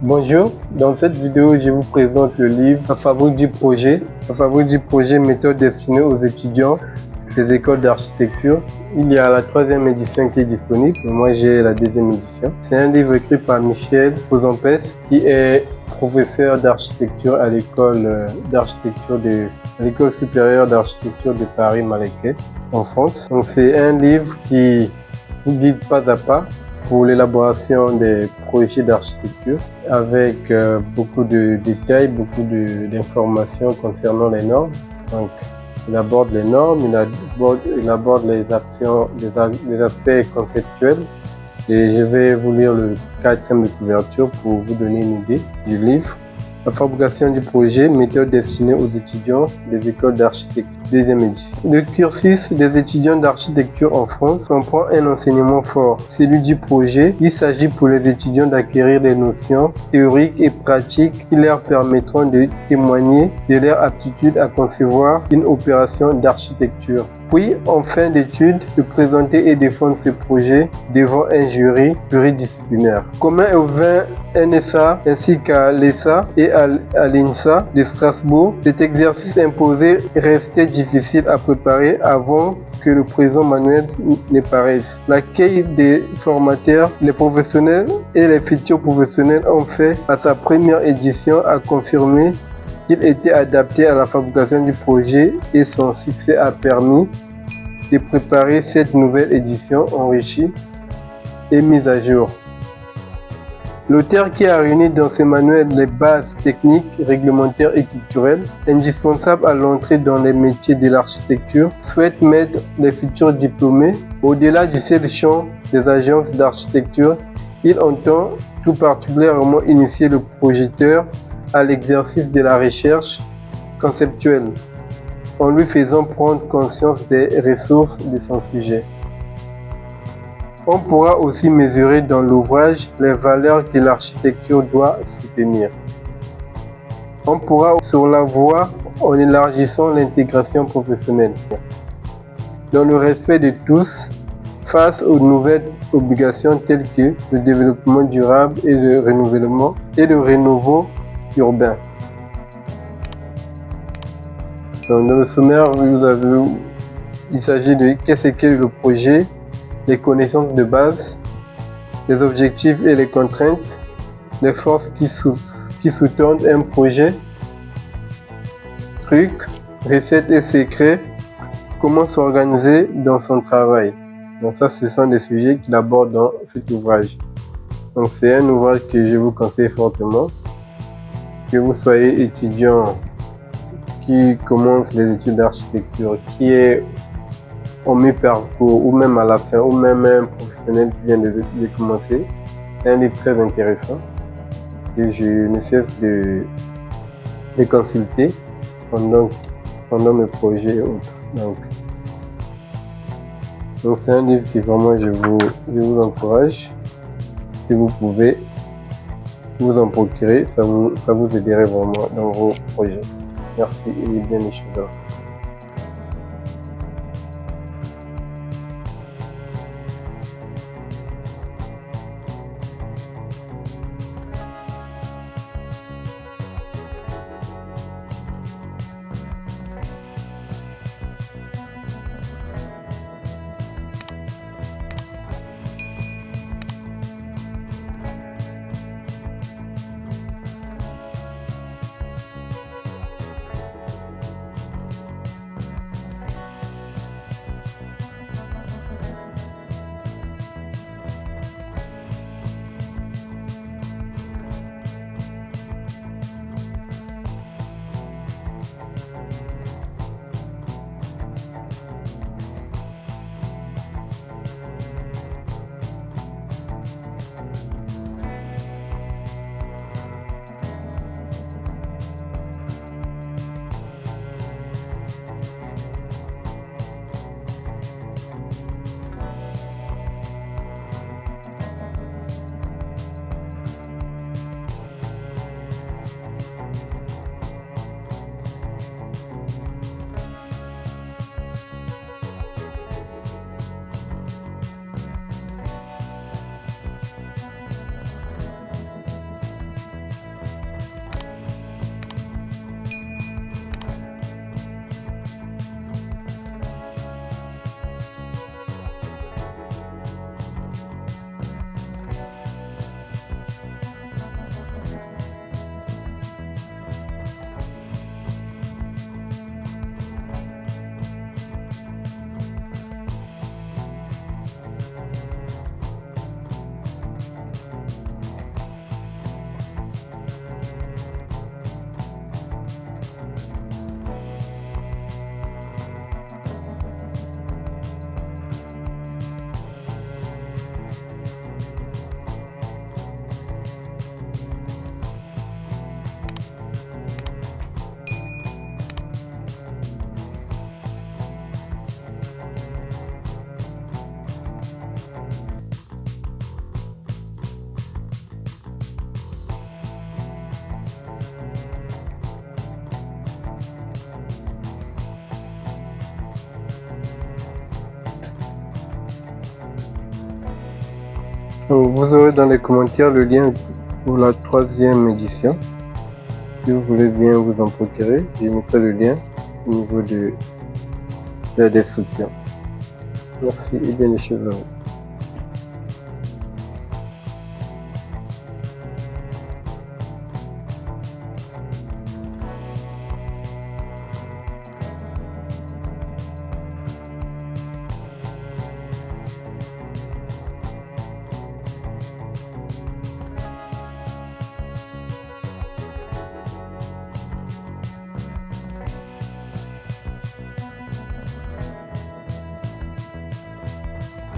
Bonjour, dans cette vidéo, je vous présente le livre La fabrique du projet. La fabrique du projet, méthode destinée aux étudiants des écoles d'architecture. Il y a la 3e édition qui est disponible, mais moi j'ai la 2e édition. C'est un livre écrit par Michel Pozampès, qui est professeur d'architecture à l'école supérieure d'architecture de Paris-Malaquais en France. Donc c'est un livre qui vous guide pas à pas pour l'élaboration des projets d'architecture avec beaucoup de détails, beaucoup d'informations concernant les normes. Donc, il aborde les normes, il aborde les actions, les aspects conceptuels. Et je vais vous lire le 4e de couverture pour vous donner une idée du livre. La fabrication du projet, méthode destinée aux étudiants des écoles d'architecture, 2e édition. Le cursus des étudiants d'architecture en France comprend un enseignement fort, celui du projet. Il s'agit pour les étudiants d'acquérir des notions théoriques et pratiques qui leur permettront de témoigner de leur aptitude à concevoir une opération d'architecture. Puis, en fin d'études, de présenter et défendre ce projet devant un jury pluridisciplinaire. Commun aux 20 NSA ainsi qu'à l'ESA et à l'INSA de Strasbourg, cet exercice imposé restait difficile à préparer avant que le présent manuel ne paraisse. L'accueil des formateurs, les professionnels et les futurs professionnels ont fait à sa première édition a confirmé qu'il était adapté à la fabrication du projet et son succès a permis de préparer cette nouvelle édition enrichie et mise à jour. L'auteur, qui a réuni dans ce manuel les bases techniques, réglementaires et culturelles indispensables à l'entrée dans les métiers de l'architecture, souhaite mettre les futurs diplômés au-delà du seul champ des agences d'architecture. Il entend tout particulièrement initier le projecteur à l'exercice de la recherche conceptuelle, en lui faisant prendre conscience des ressources de son sujet. On pourra aussi mesurer dans l'ouvrage les valeurs que l'architecture doit soutenir. On pourra sur la voie en élargissant l'intégration professionnelle. Dans le respect de tous, face aux nouvelles obligations telles que le développement durable et le renouvellement et le renouveau urbain. Donc, dans le sommaire, il s'agit de qu'est-ce que le projet, les connaissances de base, les objectifs et les contraintes, les forces qui sous-tendent un projet, trucs, recettes et secrets, comment s'organiser dans son travail. Donc ça, ce sont des sujets qu'il aborde dans cet ouvrage. Donc c'est un ouvrage que je vous conseille fortement. Que vous soyez étudiant qui commence les études d'architecture, qui est en mi-parcours ou même à la fin, ou même un professionnel qui vient de commencer. C'est un livre très intéressant et je ne cesse de consulter pendant mes projets et autres. Donc c'est un livre qui vraiment je vous encourage. Si vous pouvez vous en procurer, ça vous aiderait vraiment dans vos projets. Merci et bien les choses. Donc, vous aurez dans les commentaires le lien pour la 3e édition. Si vous voulez bien vous en procurer, je mettrai le lien au niveau de la description. Merci et bien les choses à vous.